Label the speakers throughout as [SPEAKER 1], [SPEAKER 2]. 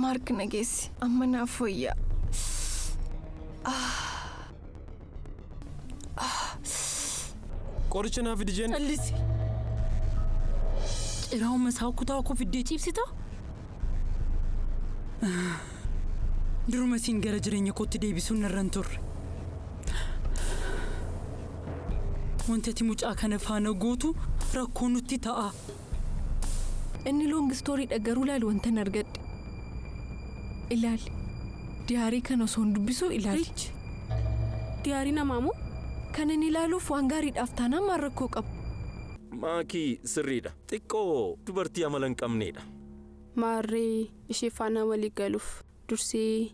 [SPEAKER 1] Mark nageessi amma naaf wayyaa.
[SPEAKER 2] Qoricha naaf dijeen.
[SPEAKER 1] Allisi.
[SPEAKER 3] Ciraawu masaa kutaa koo fiddee ciibsita? Duruma siin gara jireenya kootti deebisuun narraan turre. Wanti ati mucaa kana faana gootu rakkoo nutti ta'a.
[SPEAKER 1] Inni long story dhagaruu laalu wanta nargadhe. Ilaali. Diyaarii kana osoo hin dubbisuu ilaali.
[SPEAKER 4] Diyaarii namaamoo?
[SPEAKER 1] Kan inni ilaaluuf waan gaariidhaaf taanaan maal rakkoo qabu?
[SPEAKER 2] Maakii sirriidha. Xiqqoo dubartii amala hin qabneedha.
[SPEAKER 4] Maarree ishee faana walii galuuf dursee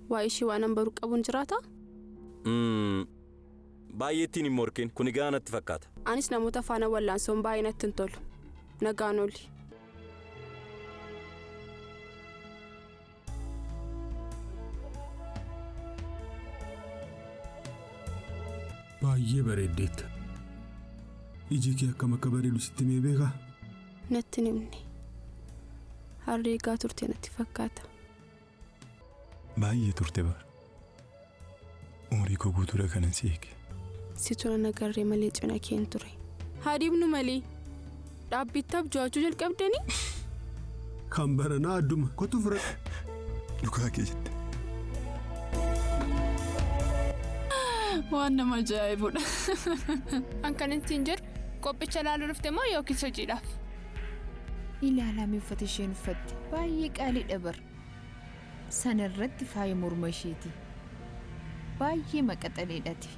[SPEAKER 4] waa ishee waan ambaru qabuun jiraata?
[SPEAKER 2] Baay'eetiin hin morkin kun egaa natti fakkaata.
[SPEAKER 4] Anis namoota faana wallaansoon baay'ee natti hin tolu. Nagaan oli.
[SPEAKER 5] Baay'ee bareeddeetta. Iji kee akkam akka bareedu sitti mee beekaa?
[SPEAKER 4] Natti nimni. Harreegaa turte natti fakkaata.
[SPEAKER 5] Baay'ee turte bara. Umurii koo guutuudha kanan si eege.
[SPEAKER 4] Situ na nagarree malee cina keen ture. Haadhiibnu malee dhaabbittaaf jiraachuu jalqabdanii?
[SPEAKER 5] Kan baranaa adduma kottu fira. Dhugaa kee jette.
[SPEAKER 6] Waan nama ajaa'ibudha.
[SPEAKER 4] An kan ittiin jiru qophicha ilaaluu dhufte moo yookiin hojiidhaaf?
[SPEAKER 6] Ilaalamee uffata isheen uffatte baay'ee qaaliidha bara. Sana irratti faaya morma isheeti. Baay'ee maqaxaleedhaati.